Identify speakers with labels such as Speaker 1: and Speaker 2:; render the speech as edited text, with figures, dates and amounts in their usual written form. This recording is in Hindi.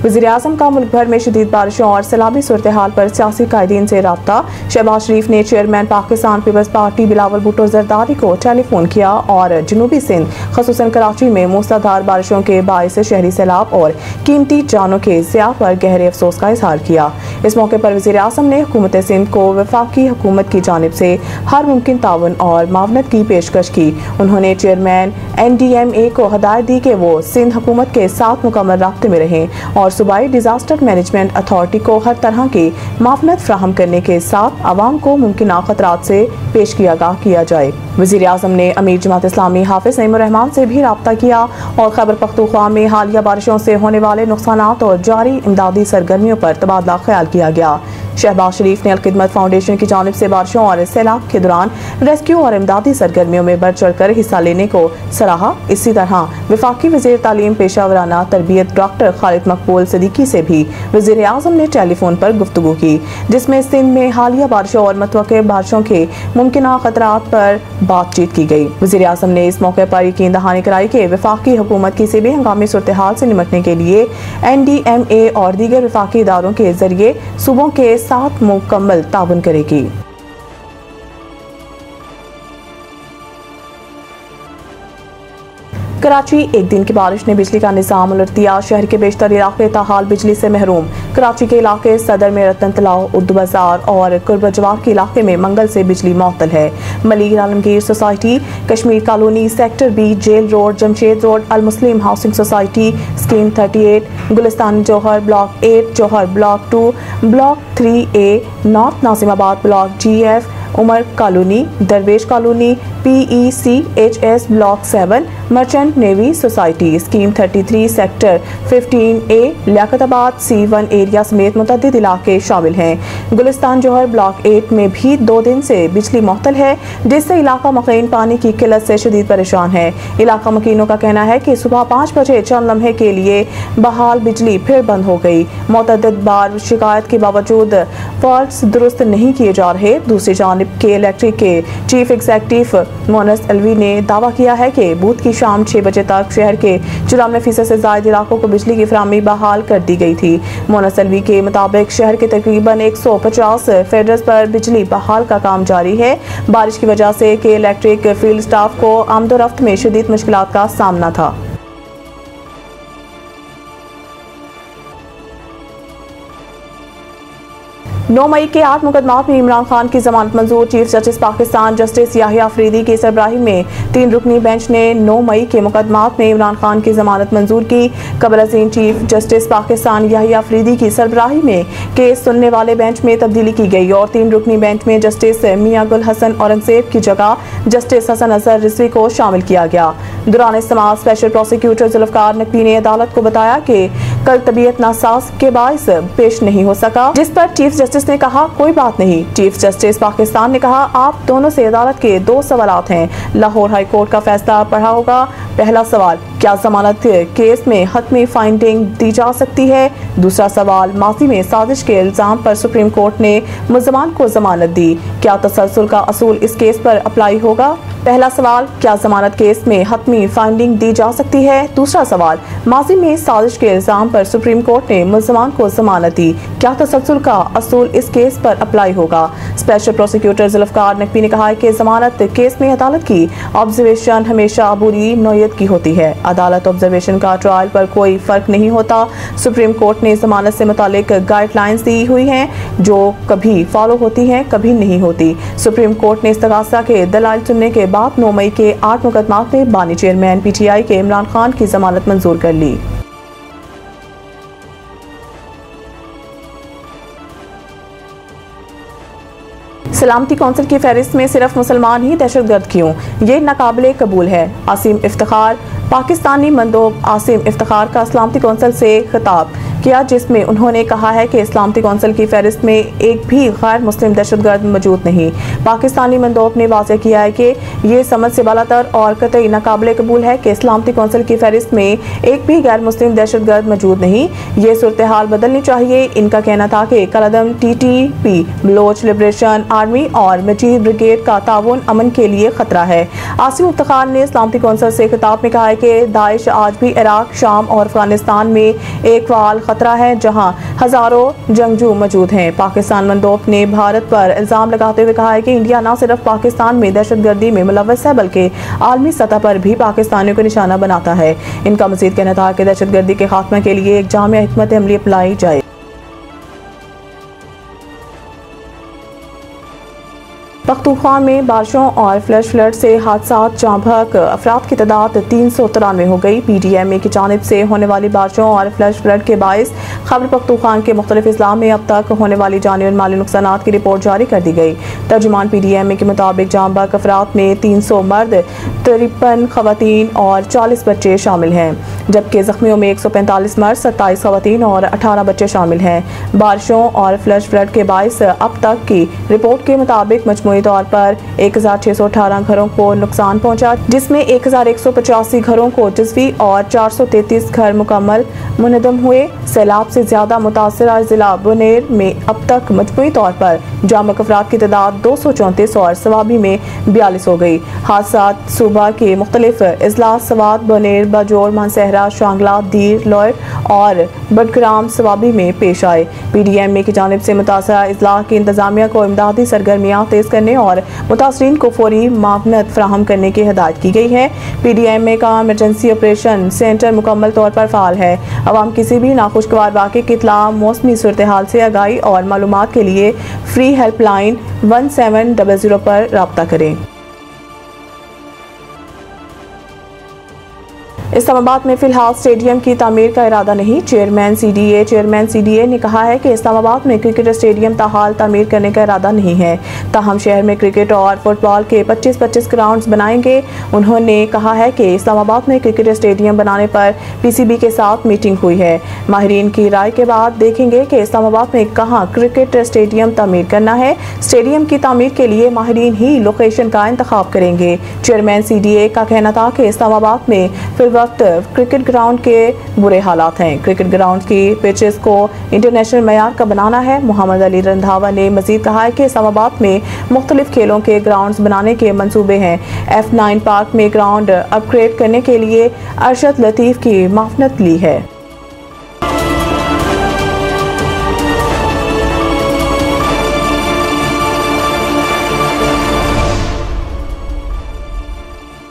Speaker 1: वज़ीर-ए-आज़म का मुल्क भर में शदीद बारिशों और सैलाबी सूरत हाल पर सियासी कायदीन से राब्ता। शहबाज शरीफ ने चेयरमैन पाकिस्तान पीपल्स पार्टी बिलावल भुट्टो जरदारी को टेलीफोन किया और जनूबी सिंध खसूसन कराची में मूसलाधार बारिशों के बायस शहरी सैलाब और कीमती जानों के ज़िया पर गहरे अफसोस का इजहार किया। इस मौके पर वज़ीर-ए-आज़म ने हुकूमत सिंध को वफाकी हुकूमत की जानिब से हर मुमकिन ताउन और मावनत की पेशकश की। उन्होंने चेयरमैन NDMA को हदायत दी कि वो सिंध हुकूमत के साथ मुकम्मल राब्ते में रहें और सूबाई डिजास्टर मैनेजमेंट अथॉरिटी को हर तरह की मावनत फ्राहम करने के साथ आवाम को मुमकिन खतरात से पेश की आगाह किया जाए। वज़ीर-ए-आज़म ने अमीर जमात इस्लामी हाफिज नईमुर रहमान से भी राब्ता किया और खैबर पख्तूनख्वा में हालिया बारिशों से होने वाले नुकसानात और जारी इमदादी सरगर्मियों पर तबादला ख्याल किया गया। शहबाज शरीफ ने अल-खिदमत फाउंडेशन की जानिब से बारिशों और सैलाब के दौरान रेस्क्यू और इमदादी सरगर्मियों में बढ़ चढ़ कर हिस्सा लेने को सराहा। इसी तरह वफाकी वज़ीर तालीम पेशावराना तरबियत डॉक्टर खालिद मकबूल सिद्दीकी से भी वज़ीर-ए-आज़म ने टेलीफोन पर गुफ्तगू की, जिसमें सिंध में हालिया बारिशों और मतवक्के बारिशों के मुमकिन खतरात पर बातचीत की गई। वज़ीर-ए-आज़म ने इस मौके पर यकीन दहानी कराई कि वफाकी हुकूमत किसी भी हंगामी सूरत हाल से निपटने के लिए NDMA और दीगर वफाकी इदारों के जरिए सूबों के साथ मुकम्मल ताउन करेगी। कराची एक दिन की बारिश ने बिजली का निज़ाम उलट दिया। शहर के बेशतर इलाके ताहाल बिजली से महरूम। कराची के इलाके सदर में रतन तलाव, उर्दू बाजार और कुर्ब जवाब के इलाके में मंगल से बिजली मअतल है। Malik Alamgir society, Kashmir colony, sector B, jail road, Jamshed road, Al Muslim housing society, scheme 38, Gulistan Jauhar, block 8 Jauhar, block 2, block 3A, north Nazimabad, block GF, Umar colony, Darvesh colony, PECHS, block 7, merchant navy society, scheme 33, sector 15A, Liaquatabad C1 area समेत मुतअद्दिद इलाके शामिल हैं। गुलिस्तान जौहर ब्लॉक 8 में भी 2 दिन से बिजली मुअत्तल है, जिससे इलाका मकीन पानी की किल्लत से शदीद परेशान है। इलाका मकीनों का कहना है कि सुबह 5 बजे चंद लम्हे के लिए बहाल बिजली फिर बंद हो गई। मुतअद्दिद बार शिकायत के बावजूद फॉल्ट्स दुरुस्त नहीं किए जा रहे। दूसरी जानिब के इलेक्ट्रिक के चीफ एग्जीक्यूटिव मोनस अलवी ने दावा किया है कि बुध की शाम 6 बजे तक शहर के 94% से ज्यादा इलाकों को बिजली की फराहमी बहाल कर दी गई थी। मोनस अलवी के मुताबिक शहर के तकरीबन 150 फेडर्स पर बिजली बहाल का काम जारी है। बारिश की वजह से के इलेक्ट्रिक फील्ड स्टाफ को आमदोरफ्त में शदीद मुश्किलात का सामना था। 9 मई के 8 मुकदमात में इमरान खान की जमानत मंजूर। Chief justice Pakistan justice Yahya Afridi की सरबराही में 3 रुकनी बेंच ने 9 मई के मुकदमात में इमरान खान की जमानत मंजूर की। कबल अज़ीम चीफ जस्टिस पाकिस्तान याहिया अफरीदी की सरबराही में केस सुनने वाले बेंच में तब्दीली की गई और 3 रुकनी बेंच में जस्टिस मियां गुल हसन औरंगजेब की जगह जस्टिस हसन अजहर रिजवी को शामिल किया गया। दौरान इस्तेमाल स्पेशल प्रोसिक्यूटर जुल्फकार नकवी ने अदालत को बताया कि कल तबीयत नासाज के बायस पेश नहीं हो सका, जिस पर चीफ जस्टिस ने कहा कोई बात नहीं। चीफ जस्टिस पाकिस्तान ने कहा आप दोनों से अदालत के 2 सवालात हैं। लाहौर हाई कोर्ट का फैसला पढ़ा होगा। पहला सवाल, क्या जमानत केस में हतमी फाइंडिंग दी जा सकती है? दूसरा सवाल, माजी में साजिश के इल्जाम पर सुप्रीम कोर्ट ने मुल्ज़मान को जमानत दी, क्या तसलसल का असूल इस केस पर अप्लाई होगा? पहला सवाल, क्या जमानत केस में हतमी फाइंडिंग दी जा सकती है? दूसरा सवाल, माजी में साजिश के इल्जाम पर सुप्रीम कोर्ट ने मुल्ज़मान को जमानत दी, क्या तसलसल का असूल इस केस पर अप्लाई होगा? स्पेशल प्रोसिक्यूटर जुल्फकार नकवी ने कहा कि जमानत केस में अदालत की ऑब्जर्वेशन हमेशा बुरी नौयत की होती है। अदालत ऑब्जर्वेशन का ट्रायल पर कोई फर्क नहीं होता। सुप्रीम कोर्ट ने जमानत से मुतालिक गाइडलाइंस दी हुई हैं जो कभी फॉलो होती हैं कभी नहीं होती। सुप्रीम कोर्ट ने इस्तगासा के दलाइल सुनने के बाद 9 मई के 8 मुकदमात में बानी चेयरमैन PTI के इमरान खान की जमानत मंजूर कर ली। सलामती कौंसिल की फहरिस्त में सिर्फ मुसलमान ही दहशतगर्द क्यों? ये नाकाबिले कबूल है। आसिम इफ्तिखार, पाकिस्तानी मंदोब आसिम इफ्तिखार का सलामती कौंसिल से खिताब किया, जिसमें उन्होंने कहा है कि इस्लामती कौंसिल की फहरिस्त में एक भी गैर मुस्लिम दहशतगर्द मौजूद नहीं। पाकिस्तानी मंदोब ने वाज़ेह किया है कि ये समझ से बालातर और कतई नाकाबिले कबूल है कि इस्लामती कौंसिल की फहरिस्त में एक भी गैर मुस्लिम दहशतगर्द मौजूद नहीं। ये सूरत हाल बदलनी चाहिए। इनका कहना था कि कलअदम TTP, बलोच लिबरेशन आर्मी और मजीद ब्रिगेड का ताउन अमन के लिए खतरा है। आसिम इफ्तिखार ने इस्लामती कौंसिल से खिताब में कहा है कि दाइश आज भी इराक, शाम और अफगानिस्तान में एक फाल खतरा है, जहां हजारों जंगजू मौजूद हैं। पाकिस्तान मंदोब ने भारत पर इल्जाम लगाते हुए कहा है कि इंडिया न सिर्फ पाकिस्तान में दहशतगर्दी में मुलव्वस है, बल्कि आलमी सतह पर भी पाकिस्तानियों को निशाना बनाता है। इनका मजीद कहना था कि दहशतगर्दी के खात्मे के लिए एक जामिया हिकमत अमली अपनाई जाए। पख्तूनख्वा में बारिशों और फ्लैश फ्लड से हादसात जाँ बहक अफराद की तादाद 393 हो गई। PDMA की जानिब से होने वाली बारिशों और फ्लैश फ्लड के बायस खैबर पख्तूनख्वा के मुख्तलिफ अजला में अब तक होने वाली जानी और माली नुकसानात की रिपोर्ट जारी कर दी गई। तर्जुमान PDMA के मुताबिक जाँ बहक अफराद में 300 मर्द, 53 खवातीन और 40 बच्चे शामिल हैं, जबकि जख्मियों में 145 मर्द, 27 खवातीन और 18 बच्चे शामिल हैं। बारिशों और फ्लैश फ्लड के बायस अब तक की रिपोर्ट के मुताबिक मजमूई तौर पर 1618 घरों को नुकसान पहुंचा, जिसमें 1185 घरों को जज़वी और 433 घर मुकम्मल मुनहदम हुए। सैलाब से ज्यादा मुतासरा जिला बुनेर में अब तक मजमूई तौर पर जाँ बहक अफराद की तादाद 234 और सवाबी में 42 हो गई। हादसात सूबा के मुख्तलिफ अजला सवात, बुनेर, बाजोर, मानसहरा, शांगला, दीर, लोयर और बडग्राम सवाबी में पेश आए। PDMA की जानिब से मुतासरा अजला की इंतजामिया को इमदादी सरगर्मियाँ तेज करने और मुतासरीन को फौरी मावनत फ्राहम करने की हिदायत की गई है। PDMA का इमरजेंसी ऑपरेशन सेंटर मुकम्मल तौर पर फाल है। अवाम किसी भी नाखुशगवार वाक़े की इत्तला, मौसमी सूरत हाल से आगाही और मालूमात के लिए फ्री हेल्पलाइन 1700 पर राब्ता करें। इस्लामाबाद में फिलहाल स्टेडियम की तामीर का इरादा नहीं। चेयरमैन CDA ने कहा है कि इस्लामाबाद में क्रिकेट स्टेडियम ताहाल तामीर करने का इरादा नहीं है, ताहम शहर में क्रिकेट और फुटबॉल के 25-25 ग्राउंड्स बनाएंगे। उन्होंने कहा है कि इस्लामाबाद में क्रिकेट स्टेडियम बनाने पर PCB के साथ मीटिंग हुई है। माहिरीन की राय के बाद देखेंगे कि इस्लामाबाद में कहाँ क्रिकेट स्टेडियम तामीर करना है। स्टेडियम की तामीर के लिए माहिरीन ही लोकेशन का इंतखाब करेंगे। चेयरमैन CDA का कहना था कि इस्लामाबाद में फिर क्रिकेट ग्राउंड के बुरे हालात हैं। क्रिकेट ग्राउंड की पिचेस को इंटरनेशनल मयार का बनाना है। मोहम्मद अली रंधावा ने मजीद कहा है कि इस्लामाबाद में मुख्तलिफ खेलों के ग्राउंड्स बनाने के मंसूबे हैं। F9 पार्क में ग्राउंड अपग्रेड करने के लिए अरशद लतीफ़ की मावनत ली है।